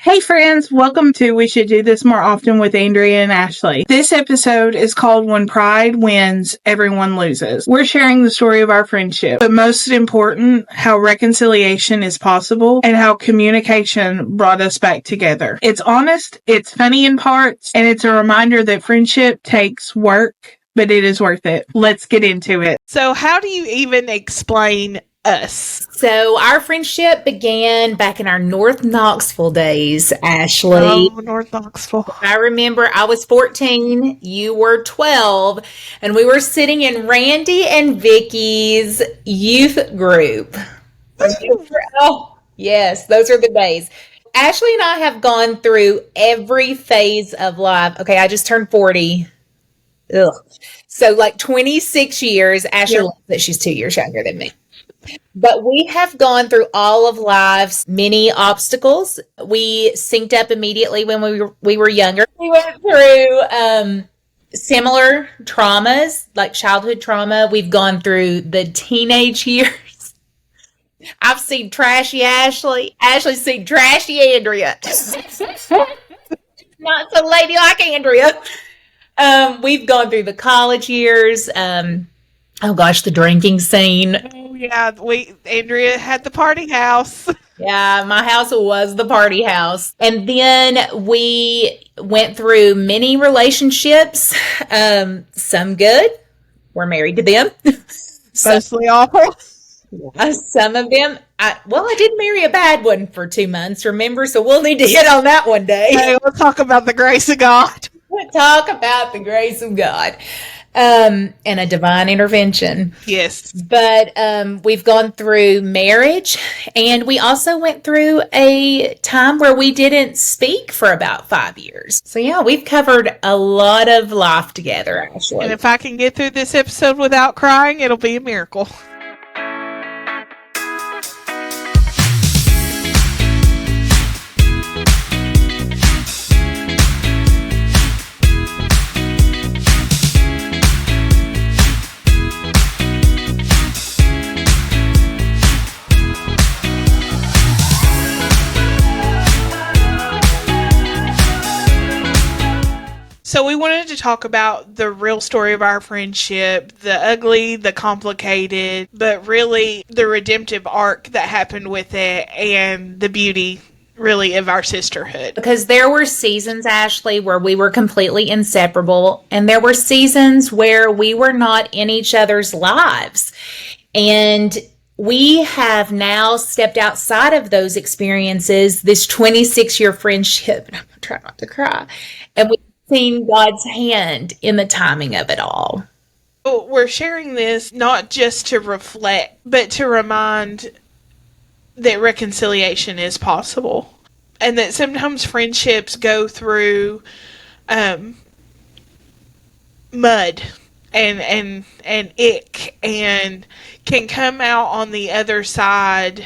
Hey friends, welcome to We Should Do This More Often with Andrea and Ashley. This episode is called When Pride Wins, Everyone Loses. We're sharing the story of our friendship, but most important, how reconciliation is possible and how communication brought us back together. It's honest, it's funny in parts, and it's a reminder that friendship takes work, but it is worth it. Let's get into it. So how do you even explain us? So our friendship began back in our North Knoxville days, Ashley. Oh, North Knoxville. I remember I was 14, you were 12, and we were sitting in Randy and Vicky's youth group. Oh, yes, those are the days. Ashley and I have gone through every phase of life. Okay, I just turned 40. Ugh. So like 26 years. Ashley loves that she's 2 years younger than me. But we have gone through all of life's many obstacles. We synced up immediately when we were younger. We went through similar traumas, like childhood trauma. We've gone through the teenage years. I've seen trashy Ashley. Ashley's seen trashy Andrea. Not so ladylike Andrea. We've gone through the college years. Oh gosh, the drinking scene. Oh yeah, Andrea had the party house. Yeah, my house was the party house. And then we went through many relationships, some good. We're married to them. Mostly awful. Some of them, I did marry a bad one for 2 months, remember? So we'll need to hit on that one day. Hey, we'll talk about the grace of God. We'll talk about the grace of God. And a divine intervention. Yes. But we've gone through marriage, and we also went through a time where we didn't speak for about 5 years. So yeah, we've covered a lot of life together, actually. And if I can get through this episode without crying, it'll be a miracle. So we wanted to talk about the real story of our friendship, the ugly, the complicated, but really the redemptive arc that happened with it and the beauty, really, of our sisterhood. Because there were seasons, Ashley, where we were completely inseparable, and there were seasons where we were not in each other's lives. And we have now stepped outside of those experiences, this 26-year friendship, and I'm going to try not to cry, and we've seen God's hand in the timing of it all. We're sharing this not just to reflect, but to remind that reconciliation is possible. And that sometimes friendships go through mud and ick and can come out on the other side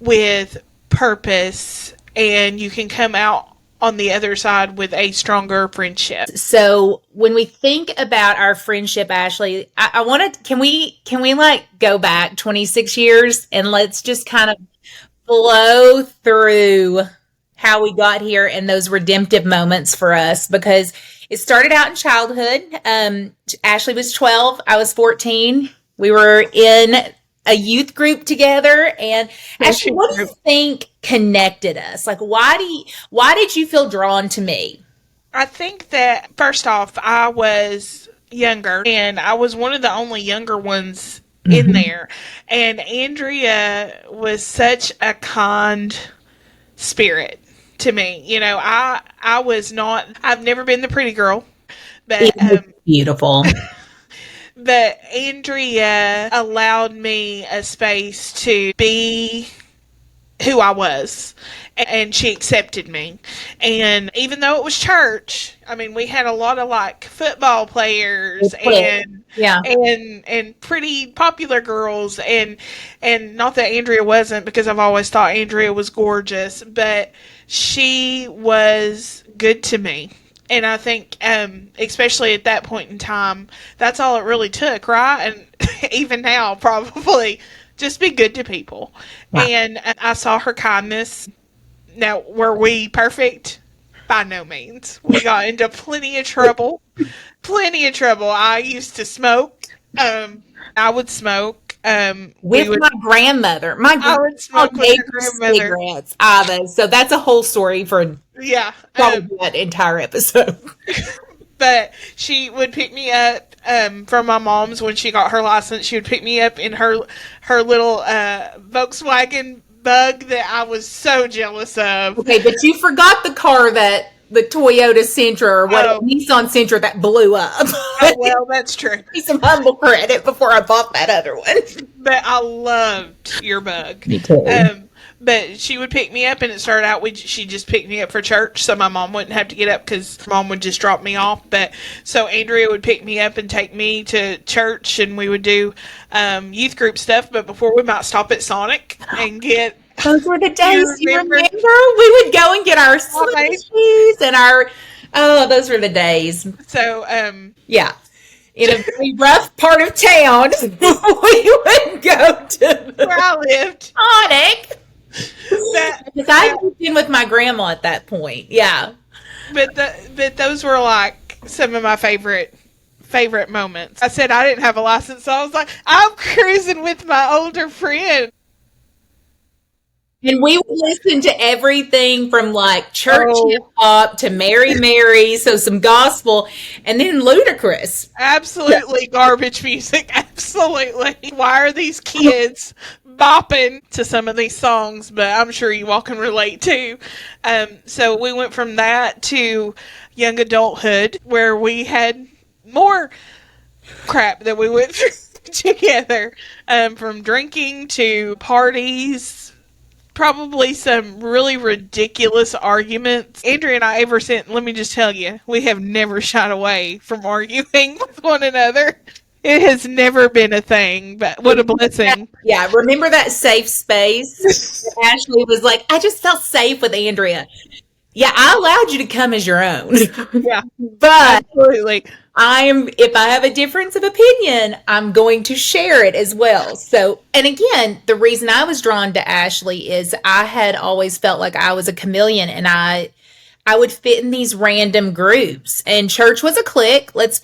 with purpose, and you can come out on the other side with a stronger friendship. So when we think about our friendship, Ashley, I want to, can we like go back 26 years and let's just kind of flow through how we got here and those redemptive moments for us, because it started out in childhood. Ashley was 12. I was 14. We were in a youth group together. And Ashley, what do you think connected us? Like, why did you feel drawn to me? I think that, first off, I was younger, and I was one of the only younger ones in there. And Andrea was such a kind spirit to me. You know, I was not, I've never been the pretty girl, but beautiful. But Andrea allowed me a space to be who I was, and she accepted me. And even though it was church, I mean, we had a lot of like football players and pretty popular girls, and not that Andrea wasn't, because I've always thought Andrea was gorgeous, but she was good to me. And I think, especially at that point in time, that's all it really took, right? And even now, probably, just be good to people. Wow. And I saw her kindness Now, were we perfect? By no means. We got into plenty of trouble. Plenty of trouble. I used to smoke. I would smoke. With my grandmother. My I would grandma smoke with gave your me grandmother. cigarettes. So that's a whole story for Yeah. probably that entire episode. But she would pick me up from my mom's when she got her license. She would pick me up in her little Volkswagen Bug that I was so jealous of. Okay, but you forgot the car the Toyota Sentra or Nissan Sentra that blew up. Oh, well, that's true. Some humble credit before I bought that other one. But I loved your Bug. Me too. But she would pick me up, and it started out she just picked me up for church, so my mom wouldn't have to get up because mom would just drop me off. But so Andrea would pick me up and take me to church, and we would do youth group stuff. But before we might stop at Sonic and get. Those were the days. You remember? We would go and get our slushies and our. Oh, those were the days. So yeah. In a very rough part of town, we would go to where I lived. Sonic. Because I moved in with my grandma at that point. Yeah. But those were like some of my favorite moments. I said I didn't have a license, so I was like, I'm cruising with my older friend. And we would listen to everything from like church hip hop to Mary Mary, so some gospel, and then ludicrous. Absolutely garbage music. Absolutely. Why are these kids bopping to some of these songs? But I'm sure you all can relate too. So we went from that to young adulthood, where we had more crap that we went through together, from drinking to parties. Probably some really ridiculous arguments. Andrea and I let me just tell you, we have never shied away from arguing with one another. It has never been a thing, but what a blessing. Yeah, remember that safe space? Ashley was like, I just felt safe with Andrea. Yeah, I allowed you to come as your own. Yeah, but absolutely. If I have a difference of opinion, I'm going to share it as well. So, and again, the reason I was drawn to Ashley is I had always felt like I was a chameleon, and I would fit in these random groups, and church was a clique. Let's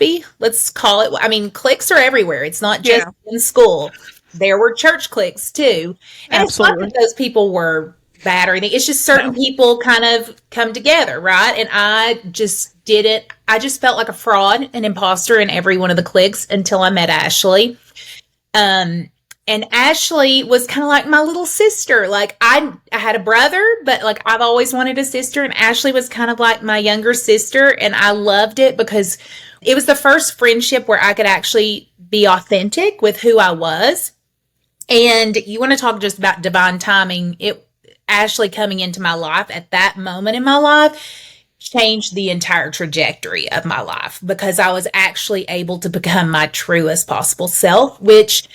call it. I mean, cliques are everywhere. It's not just in school. There were church cliques too. And absolutely. It's not that those people were bad or anything. It's just certain people kind of come together, right? And I just felt like a fraud, an imposter in every one of the cliques until I met Ashley. And Ashley was kind of like my little sister. Like I had a brother, but like I've always wanted a sister, and Ashley was kind of like my younger sister, and I loved it because it was the first friendship where I could actually be authentic with who I was. And you want to talk just about divine timing. Ashley coming into my life at that moment in my life changed the entire trajectory of my life, because I was actually able to become my truest possible self, which,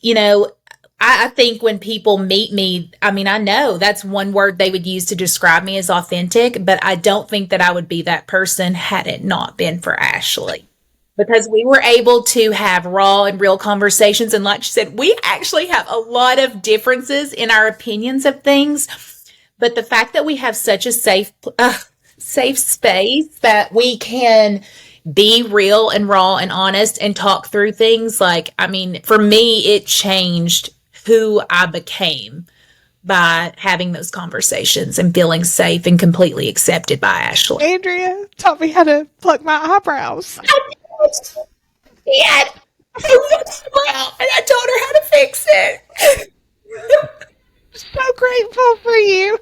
you know, I think when people meet me, I mean, I know that's one word they would use to describe me as authentic, but I don't think that I would be that person had it not been for Ashley. Because we were able to have raw and real conversations. And like she said, we actually have a lot of differences in our opinions of things. But the fact that we have such a safe space that we can be real and raw and honest and talk through things. Like, I mean, for me, it changed who I became by having those conversations and feeling safe and completely accepted by Ashley. Andrea taught me how to pluck my eyebrows. Yeah. And I told her how to fix it. So grateful for you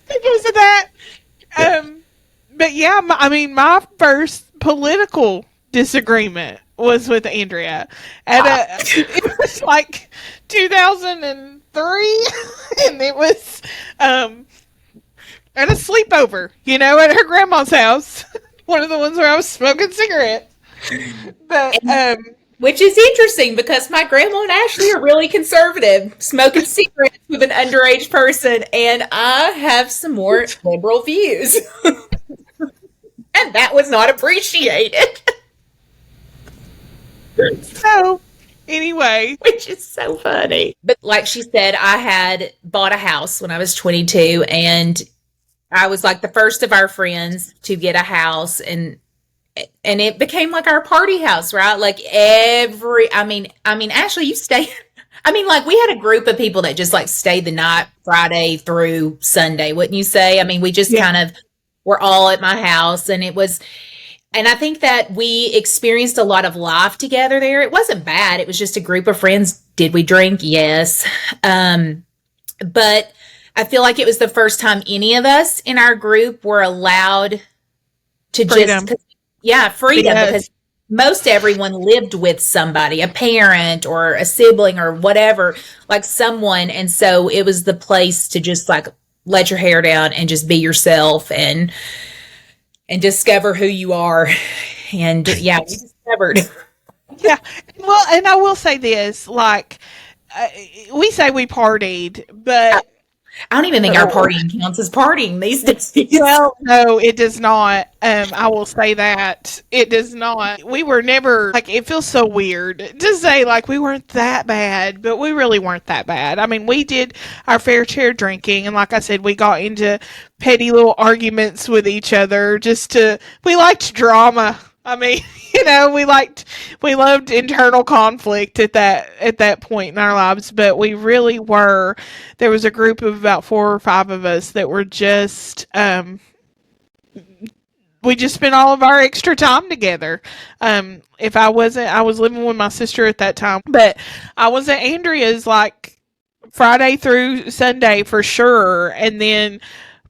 because of that. But yeah, my first political disagreement was with Andrea it was like 2003, and it was at a sleepover, at her grandma's house. One of the ones where I was smoking cigarettes. But which is interesting because my grandma and Ashley are really conservative, smoking cigarettes with an underage person, and I have some more liberal views. And that was not appreciated. So, Anyway. Which is so funny. But like she said, I had bought a house when I was 22, and I was like the first of our friends to get a house, and it became like our party house, right? Like Ashley, you stay. I mean, like we had a group of people that just like stayed the night Friday through Sunday, wouldn't you say? I mean, we just kind of were all at my house, and and I think that we experienced a lot of life together there. It wasn't bad. It was just a group of friends. Did we drink? Yes. But I feel like it was the first time any of us in our group were allowed to Freedom. freedom, Yes. because most everyone lived with somebody, a parent or a sibling or whatever, like someone. And so it was the place to just like let your hair down and just be yourself and discover who you are. And we discovered. Yeah. Well, and I will say this, like, we say we partied, but I don't even think our partying counts as partying these days. well, no, it does not. I will say that it does not. We were never like. It feels so weird to say like we weren't that bad, but we really weren't that bad. I mean, we did our fair share of drinking, and like I said, we got into petty little arguments with each other. We liked drama. I mean, we loved internal conflict at that point in our lives, but we really were. There was a group of about 4 or 5 of us that were just, we just spent all of our extra time together. If I was living with my sister at that time, but I was at Andrea's like Friday through Sunday for sure, and then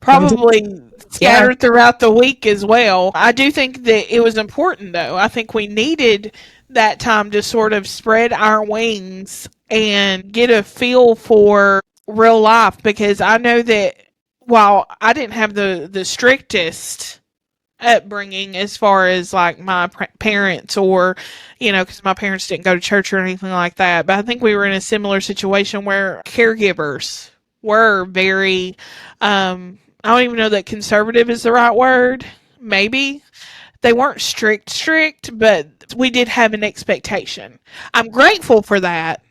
probably scattered throughout the week as well. I do think that it was important, though. I think we needed that time to sort of spread our wings and get a feel for real life, because I know that while I didn't have the strictest upbringing as far as like my parents, or because my parents didn't go to church or anything like that, but I think we were in a similar situation where caregivers were very I don't even know that conservative is the right word. Maybe they weren't strict, but we did have an expectation. I'm grateful for that,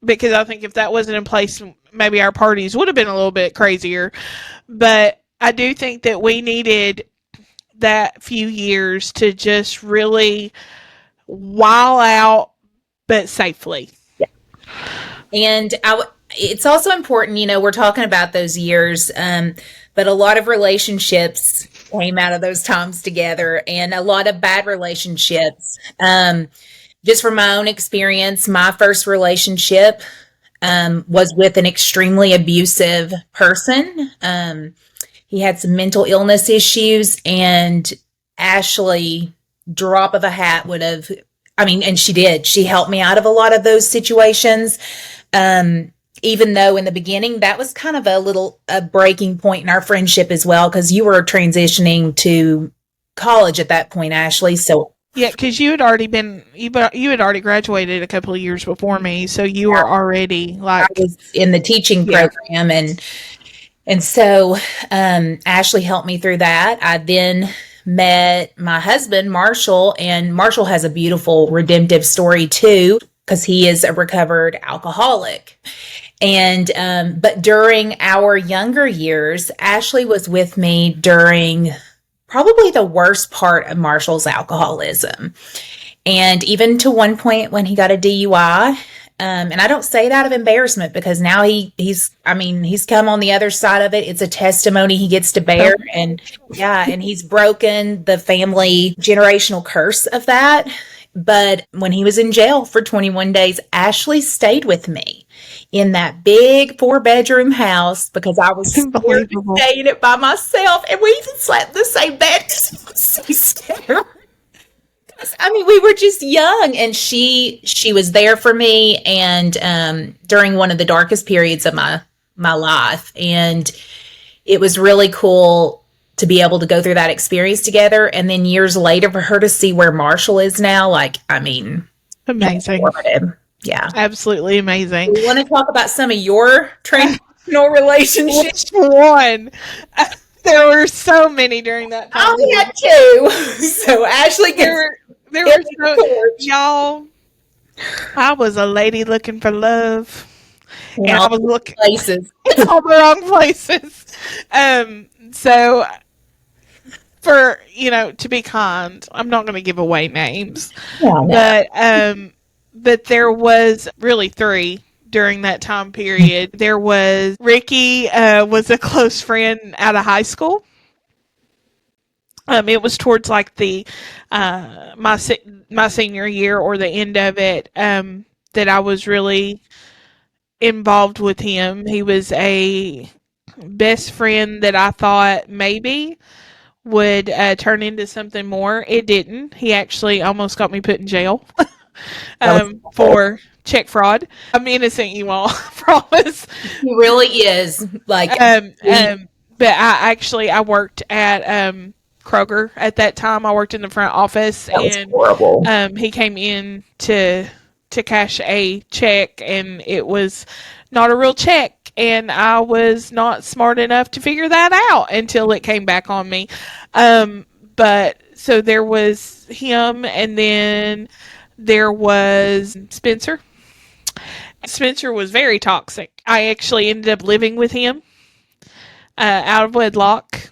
because I think if that wasn't in place, maybe our parties would have been a little bit crazier. But I do think that we needed that few years to just really while out, but safely. Yeah. And it's also important, we're talking about those years, but a lot of relationships came out of those times together, and a lot of bad relationships. Just from my own experience, my first relationship was with an extremely abusive person. He had some mental illness issues, and Ashley, drop of a hat, would have, and she did. She helped me out of a lot of those situations. Even though in the beginning that was kind of a breaking point in our friendship as well, because you were transitioning to college at that point, Ashley. So yeah, because you had already graduated a couple of years before me, so you were already like I was in the teaching program, and so Ashley helped me through that. I then met my husband, Marshall, and Marshall has a beautiful redemptive story too, because he is a recovered alcoholic. And, but during our younger years, Ashley was with me during probably the worst part of Marshall's alcoholism. And even to one point when he got a DUI, and I don't say that out of embarrassment, because now he's come on the other side of it. It's a testimony he gets to bear. And he's broken the family generational curse of that. But when he was in jail for 21 days, Ashley stayed with me in that big 4-bedroom house, because I was scared to stay in it by myself. And we even slept in the same bed because I was so scared. We were just young, and she was there for me, and during one of the darkest periods of my life. And it was really cool to be able to go through that experience together. And then years later for her to see where Marshall is now, amazing. Yeah. Absolutely amazing. You want to talk about some of your transitional relationships? Which one? There were so many during that time. I only had 2. So Ashley there were y'all. I was a lady looking for love, In and I all was looking places. in all the wrong places. So for to be kind, I'm not going to give away names, Yeah, no. but there was really three during that time period. There was Ricky, was a close friend out of high school. It was towards like the my senior year or the end of it, that I was really involved with him. He was a best friend that I thought maybe would turn into something more. It didn't. He actually almost got me put in jail That was for check fraud. I'm innocent, you all. Promise. He really is like Um, sweet. um, but I worked at Kroger at that time. I worked in the front office, That was and horrible. he came in to cash a check, and it was not a real check. And I was not smart enough to figure that out until it came back on me. But so there was him, and then there was Spencer. Spencer was very toxic. I actually ended up living with him out of wedlock.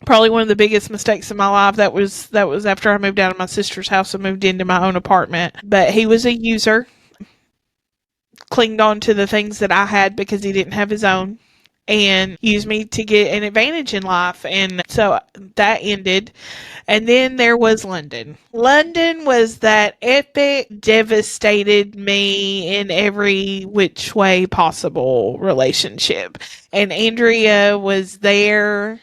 Probably one of the biggest mistakes in my life. That was after I moved out of my sister's house and moved into my own apartment. But he was a user, clinged on to the things that I had because he didn't have his own, and used me to get an advantage in life. And so that ended. And then there was London. London was that epic, devastated me in every which way possible relationship. And Andrea was there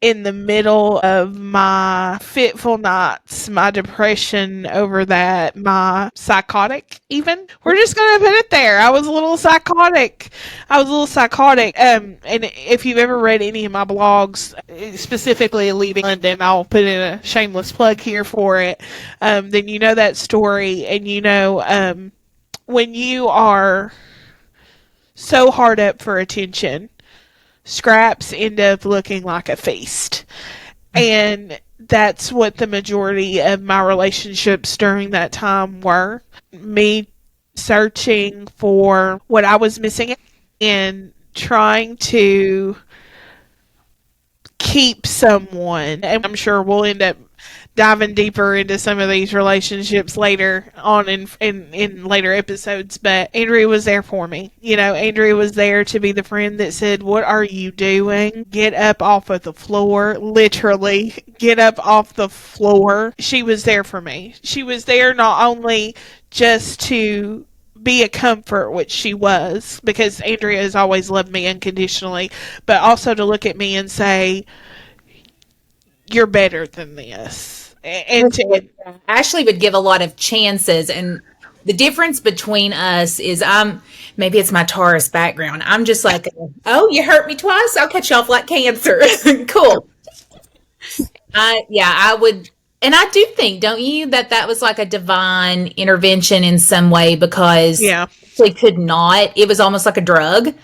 in the middle of my fitful nights, my depression over that, my psychotic even. We're just going to put it there. I was a little psychotic. And if you've ever read any of my blogs, specifically Leaving London, I'll put in a shameless plug here for it. Then you know that story, and when you are so hard up for attention, scraps end up looking like a feast. And that's what the majority of my relationships during that time were. Me searching for what I was missing and trying to keep someone. And I'm sure we'll end up diving deeper into some of these relationships later on in later episodes. But Andrea was there for me. Andrea was there to be the friend that said, "What are you doing? Get up off of the floor." Literally, get up off the floor. She was there for me. She was there not only just to be a comfort, which she was, because Andrea has always loved me unconditionally, but also to look at me and say, "You're better than this." And Ashley would give a lot of chances, and the difference between us is maybe it's my Taurus background. I'm just like, oh, you hurt me twice? I'll cut you off like cancer. Cool. I would, and I do think, don't you, that was like a divine intervention in some way, because yeah, she could not. It was almost like a drug,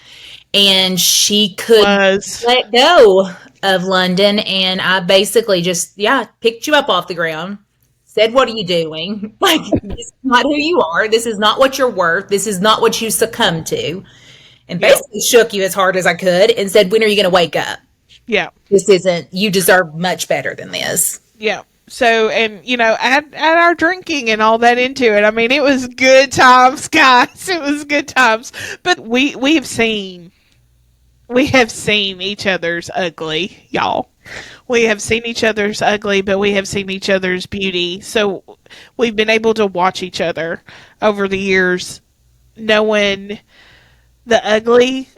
and she could was let go of London, and I basically just picked you up off the ground, said, "What are you doing? Like, this is not who you are. This is not what you're worth. This is not what you succumb to." And basically shook you as hard as I could and said, "When are you going to wake up? Yeah. This isn't, you deserve much better than this." Yeah. So, and add our drinking and all that into it. I mean, it was good times, guys. It was good times. But we have seen each other's ugly, y'all. We have seen each other's ugly, but we have seen each other's beauty. So we've been able to watch each other over the years, knowing the ugly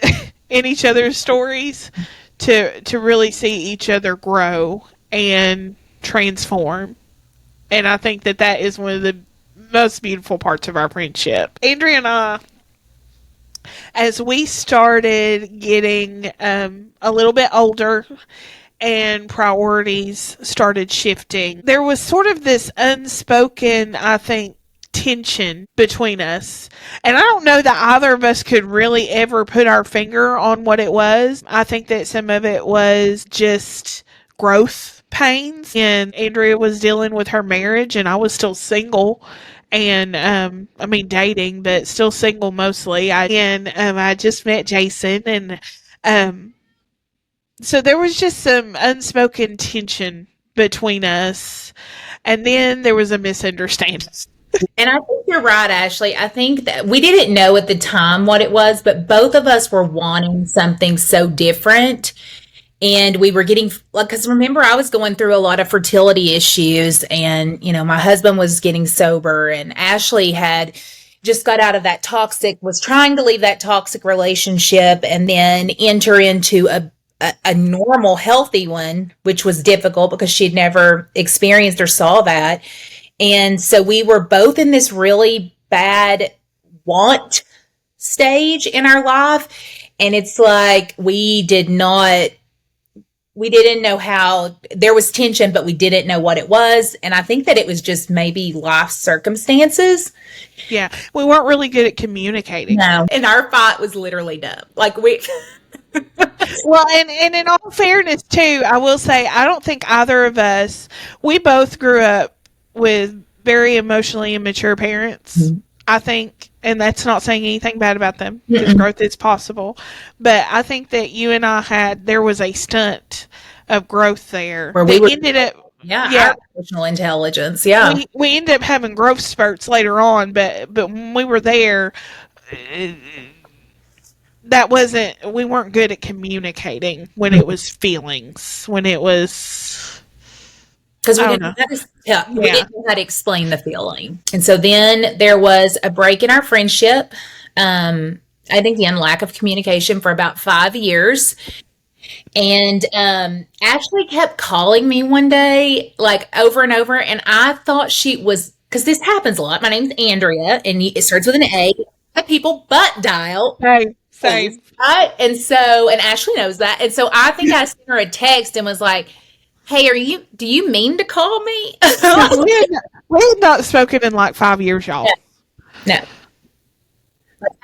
in each other's stories, to really see each other grow and transform. And I think that is one of the most beautiful parts of our friendship. Andrea and I, as we started getting a little bit older and priorities started shifting, there was sort of this unspoken, I think, tension between us. And I don't know that either of us could really ever put our finger on what it was. I think that some of it was just growth pains, and Andrea was dealing with her marriage, and I was still single. and dating, but still single mostly. I just met Jason, and um, so there was just some unspoken tension between us, and then there was a misunderstanding. And I think you're right, Ashley. I think that we didn't know at the time what it was, but both of us were wanting something so different. And we were getting, like, because remember, I was going through a lot of fertility issues, and, my husband was getting sober, and Ashley had just got out of that toxic, was trying to leave that toxic relationship and then enter into a normal, healthy one, which was difficult because she'd never experienced or saw that. And so we were both in this really bad want stage in our life. And it's like we didn't know how, there was tension, but we didn't know what it was. And I think that it was just maybe life circumstances. Yeah, we weren't really good at communicating. No. And our fight was literally dumb. Like Well, and in all fairness, too, I will say, I don't think either of us, we both grew up with very emotionally immature parents, I think, and that's not saying anything bad about them, because growth is possible, but I think that you and I there was a stunt of growth there where we ended up, our emotional intelligence, we ended up having growth spurts later on, but when we were there, we weren't good at communicating when it was feelings, when it was, because we didn't know how to explain the feeling. And so then there was a break in our friendship. I think, again, lack of communication for about 5 years. And Ashley kept calling me one day, like over and over. And I thought she was, because this happens a lot. My name's Andrea, and it starts with an A. People butt dial. Same. Right? And Ashley knows that. And so I think I sent her a text and was like, hey, do you mean to call me? we had not spoken in like 5 years, y'all. No.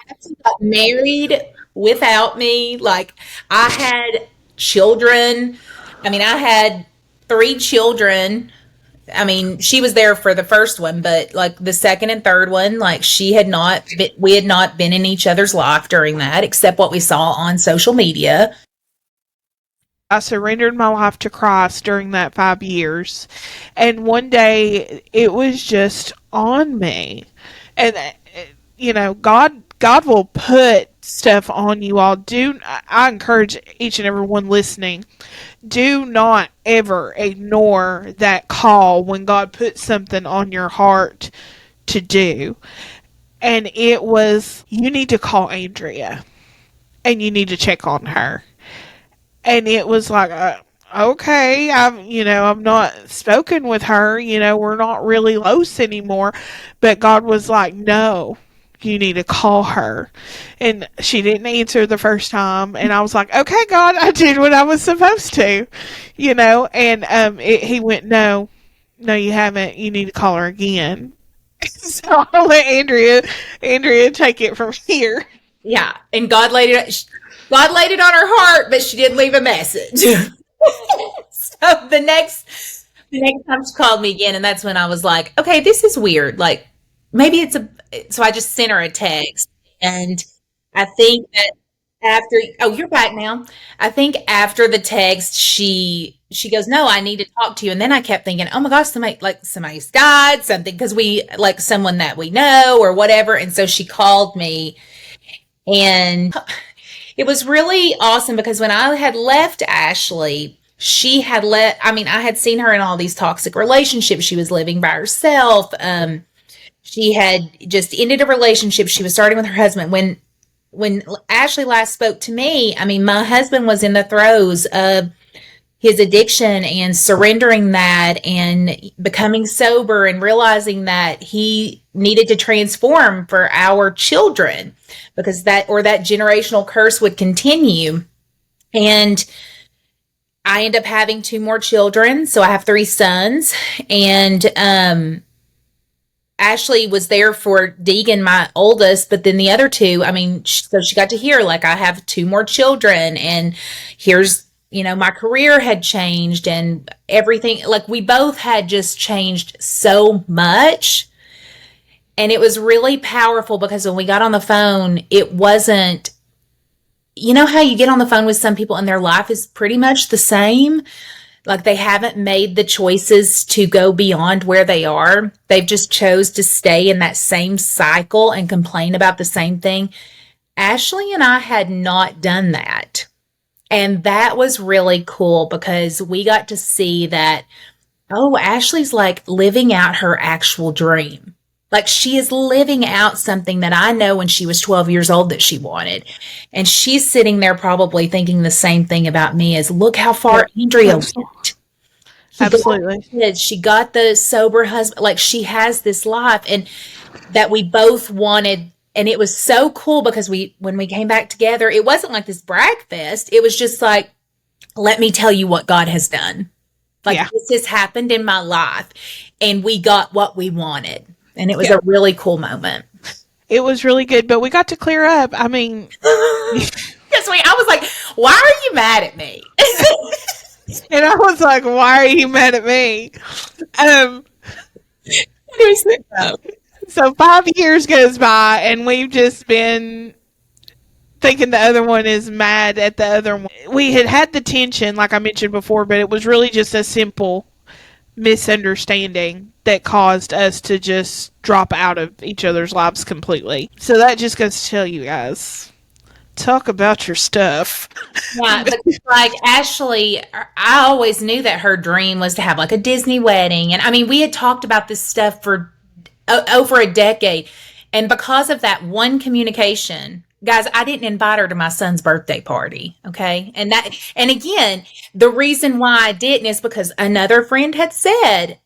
Ashley got married without me. Like, I had children. I had 3 children. She was there for the first one, but like the second and third one, like we had not been in each other's life during that, except what we saw on social media. I surrendered my life to Christ during that 5 years. And one day it was just on me. And, God will put stuff on you all. I encourage each and every one listening, do not ever ignore that call when God puts something on your heart to do. And it was, you need to call Andrea and you need to check on her. And it was like, okay, I've not spoken with her, we're not really close anymore. But God was like, no, you need to call her. And she didn't answer the first time. And I was like, okay, God, I did what I was supposed to, and he went, no, you haven't. You need to call her again. So I'll let Andrea take it from here. Yeah. And God laid it on her heart, but she did leave a message. So the next time she called me again, and that's when I was like, okay, this is weird. Like, maybe so I just sent her a text. And I think that you're back now. I think after the text, she goes, no, I need to talk to you. And then I kept thinking, oh my gosh, somebody's died, something, because we, like, someone that we know or whatever. And so she called me, and it was really awesome because when I had left Ashley, I had seen her in all these toxic relationships. She was living by herself. She had just ended a relationship. She was starting with her husband. When Ashley last spoke to me, my husband was in the throes of his addiction and surrendering that and becoming sober and realizing that he needed to transform for our children because that generational curse would continue. And I end up having 2 more children. So I have 3 sons, and, Ashley was there for Deegan, my oldest, but then the other 2, so she got to hear, like, I have 2 more children, and here's, my career had changed and everything. Like, we both had just changed so much. And it was really powerful because when we got on the phone, it wasn't, you know how you get on the phone with some people and their life is pretty much the same? Like they haven't made the choices to go beyond where they are. They've just chose to stay in that same cycle and complain about the same thing. Ashley and I had not done that. And that was really cool because we got to see that, oh, Ashley's like living out her actual dream. Like she is living out something that I know when she was 12 years old that she wanted. And she's sitting there probably thinking the same thing about me as look how far Andrea went. Absolutely. She got the sober husband. Like she has this life and that we both wanted. And it was so cool because when we came back together, it wasn't like this brag fest. It was just like, let me tell you what God has done. Like this has happened in my life and we got what we wanted. And it was a really cool moment. It was really good, but we got to clear up. I mean, I was like, why are you mad at me? And I was like, why are you mad at me? So 5 years goes by and we've just been thinking the other one is mad at the other one. We had the tension, like I mentioned before, but it was really just a simple misunderstanding that caused us to just drop out of each other's lives completely. So that just goes to tell you guys, talk about your stuff. Yeah, but like Ashley, I always knew that her dream was to have like a Disney wedding. And I mean, we had talked about this stuff for over a decade. And because of that one communication, guys, I didn't invite her to my son's birthday party. Okay. And again, the reason why I didn't is because another friend had said,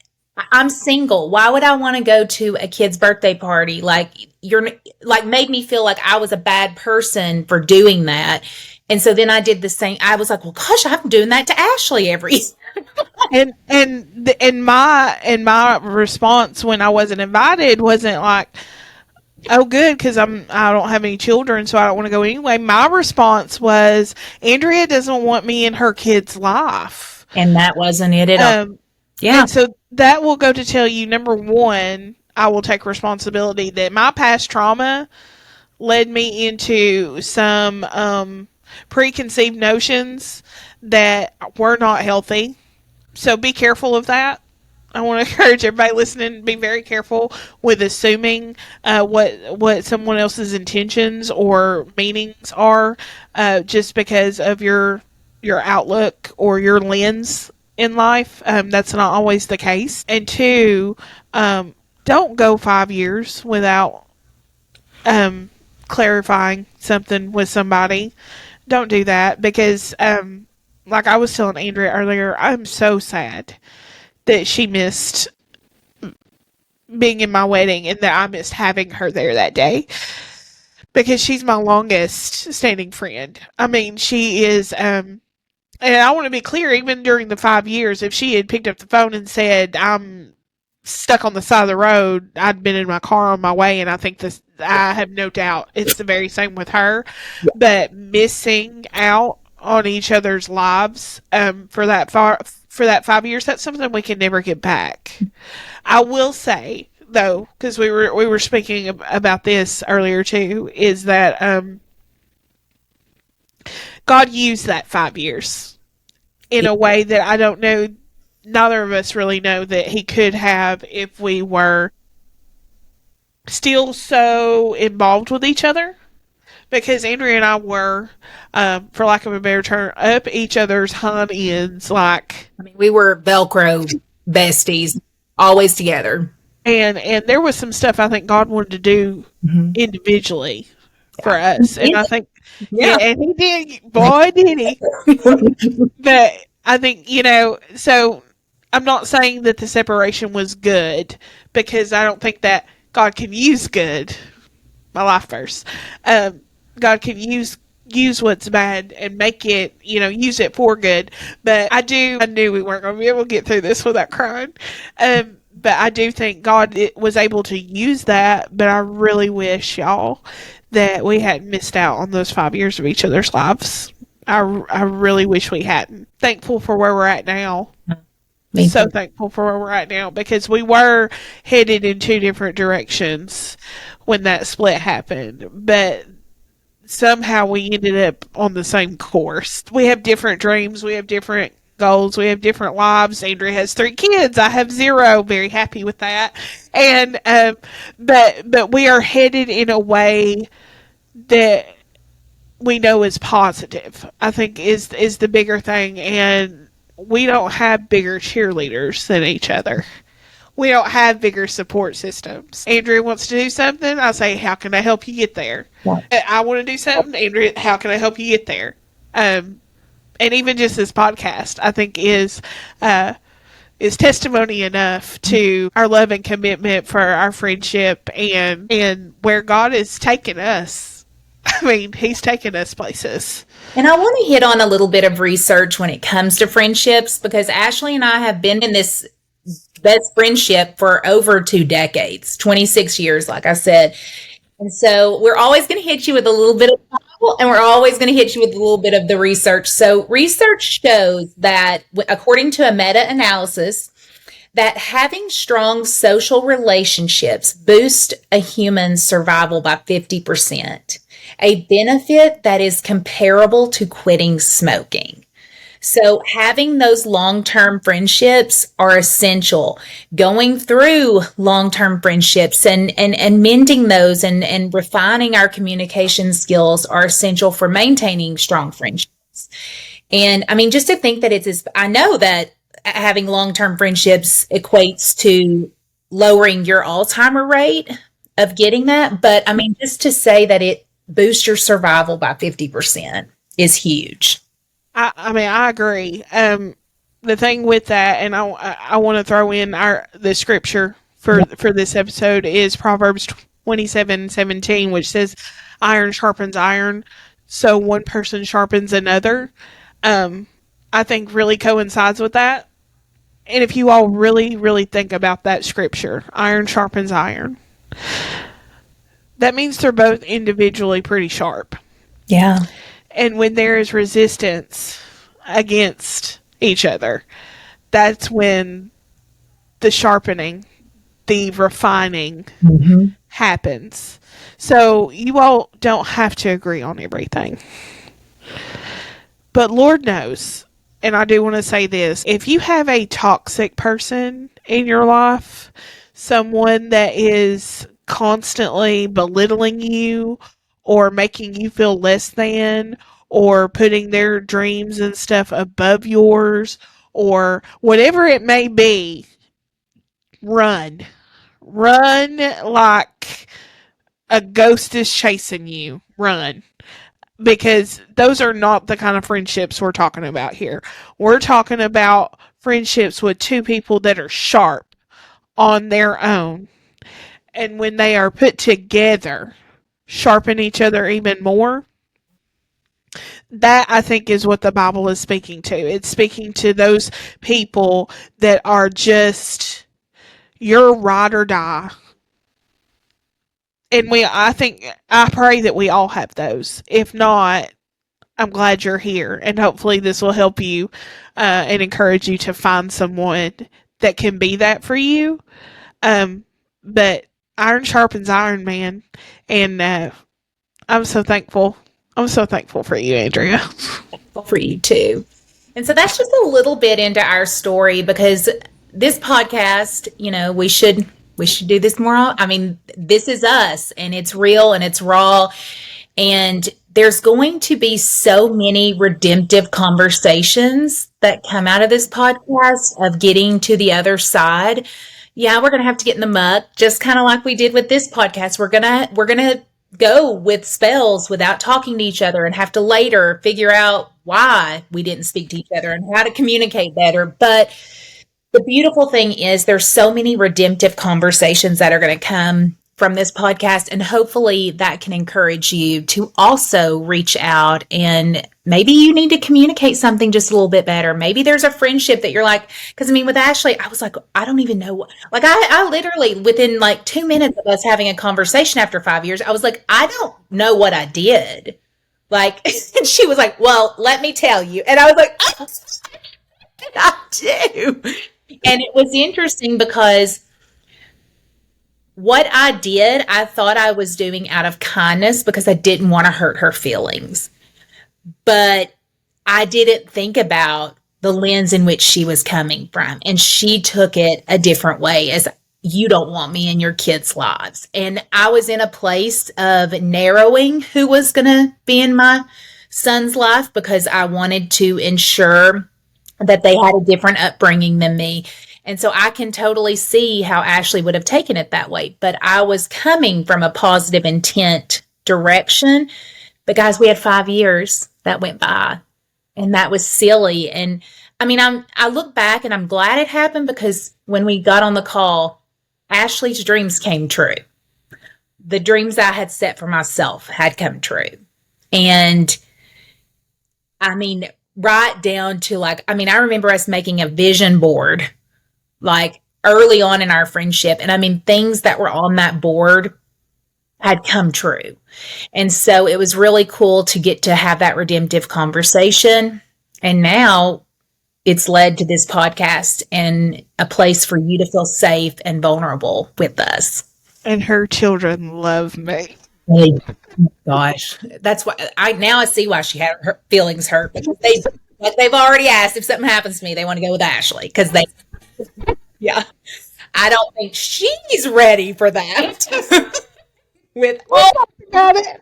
I'm single. Why would I want to go to a kid's birthday party? Like made me feel like I was a bad person for doing that. And so then I did the same. I was like, well, gosh, I'm doing that to Ashley every and my response when I wasn't invited wasn't like, oh, good, because I don't have any children, so I don't want to go anyway. My response was, Andrea doesn't want me in her kid's life, and that wasn't it at all. Yeah, and so that will go to tell you, number one, I will take responsibility that my past trauma led me into some preconceived notions that were not healthy. So be careful of that. I want to encourage everybody listening to be very careful with assuming what someone else's intentions or meanings are just because of your outlook or your lens in life. That's not always the case. And two, don't go 5 years without clarifying something with somebody. Don't do that because, like I was telling Andrea earlier, I'm so sad that she missed being in my wedding and that I missed having her there that day because she's my longest standing friend. I mean, she is, and I want to be clear, even during the 5 years, if she had picked up the phone and said, I'm stuck on the side of the road, I'd been in my car on my way, and I think I have no doubt it's the very same with her. But missing out on each other's lives for that 5 years, that's something we can never get back. I will say though, because we were speaking about this earlier too, is that God used that 5 years in a way that I don't know, neither of us really know that He could have if we were still so involved with each other. Because Andrea and I were, for lack of a better term, up each other's hind ends. Like, I mean, we were Velcro besties, always together. And there was some stuff I think God wanted to do individually for us. And I think, and He did, boy, did He. But I think, so I'm not saying that the separation was good, because I don't think that God can use good. My life verse. God can use what's bad and make it, use it for good. But I knew we weren't going to be able to get through this without crying. But I do think God was able to use that. But I really wish, y'all, that we hadn't missed out on those 5 years of each other's lives. I really wish we hadn't. Thankful for where we're at now. Me So too. thankful for where we're at now, because we were headed in two different directions when that split happened. But somehow we ended up on the same course. We have different dreams, we have different goals, we have different lives. Andrea has 3 kids. I have 0. Very happy with that. And but we are headed in a way that we know is positive. I think is the bigger thing, and we don't have bigger cheerleaders than each other. We don't have bigger support systems. Andrea wants to do something. I say, how can I help you get there? Yeah. I want to do something. Andrea, how can I help you get there? And even just this podcast, I think is testimony enough to our love and commitment for our friendship, and where God has taken us. I mean, He's taken us places. And I want to hit on a little bit of research when it comes to friendships, because Ashley and I have been in this best friendship for over 2 decades, 26 years, like I said. And so we're always going to hit you with a little bit of Bible, and we're always going to hit you with a little bit of the research. So research shows that, according to a meta-analysis, that having strong social relationships boost a human's survival by 50%, a benefit that is comparable to quitting smoking. So having those long-term friendships are essential. Going through long-term friendships and mending those and refining our communication skills are essential for maintaining strong friendships. And I mean, just to think that I know that having long-term friendships equates to lowering your Alzheimer rate of getting that. But I mean, just to say that it boosts your survival by 50% is huge. I mean, I agree. The thing with that, and I want to throw in the scripture for this episode is Proverbs 27:17, which says, "Iron sharpens iron, so one person sharpens another." I think really coincides with that. And if you all really, really think about that scripture, iron sharpens iron, that means they're both individually pretty sharp. Yeah. And when there is resistance against each other, that's when the sharpening, the refining happens. So you all don't have to agree on everything. But Lord knows, and I do want to say this, if you have a toxic person in your life, someone that is constantly belittling you or making you feel less than, or putting their dreams and stuff above yours, or whatever it may be, run. Run like a ghost is chasing you. Run. Because those are not the kind of friendships we're talking about here. We're talking about friendships with two people that are sharp on their own. And when they are put together, sharpen each other even more. That, I think, is what the Bible is speaking to. It's speaking to those people that are just your ride or die. And I pray that we all have those. If not, I'm glad you're here, and hopefully this will help you and encourage you to find someone that can be that for you. But iron sharpens iron, man, and I'm so thankful. I'm so thankful for you, Andrea. For you too. And so that's just a little bit into our story, because this podcast, we should do this more. I mean, this is us, and it's real and it's raw, and there's going to be so many redemptive conversations that come out of this podcast of getting to the other side. Yeah, we're going to have to get in the muck, just kind of like we did with this podcast. We're going to go with spells without talking to each other and have to later figure out why we didn't speak to each other and how to communicate better. But the beautiful thing is there's so many redemptive conversations that are going to come from this podcast, and hopefully that can encourage you to also reach out, and maybe you need to communicate something just a little bit better. Maybe there's a friendship that you're like, because I mean, with Ashley, I was like, I don't even know what, like I literally within like 2 minutes of us having a conversation after 5 years, I was like, I don't know what I did. Like, and she was like, well, let me tell you. And I was like, oh, I do. And it was interesting because what I did, I thought I was doing out of kindness because I didn't want to hurt her feelings. But I didn't think about the lens in which she was coming from. And she took it a different way, as you don't want me in your kids' lives. And I was in a place of narrowing who was going to be in my son's life because I wanted to ensure that they had a different upbringing than me. And so I can totally see how Ashley would have taken it that way. But I was coming from a positive intent direction. But guys, we had 5 years that went by, and that was silly. And I mean, I look back and I'm glad it happened because when we got on the call, Ashley's dreams came true. The dreams I had set for myself had come true. And I mean, right down to like, I mean, I remember us making a vision board like early on in our friendship. And I mean, things that were on that board had come true. And so it was really cool to get to have that redemptive conversation. And now it's led to this podcast and a place for you to feel safe and vulnerable with us. And her children love me. Hey, gosh, that's why I see why she had her feelings hurt, because they've already asked if something happens to me, they want to go with Ashley because yeah, I don't think she's ready for that. With all about it,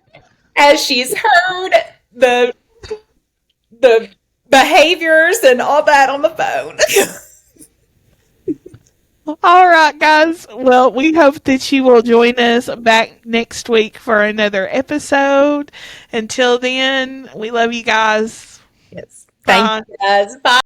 as she's heard the behaviors and all that on the phone. All right, guys. Well, we hope that you will join us back next week for another episode. Until then, we love you guys. Yes. Thank you, guys. Bye.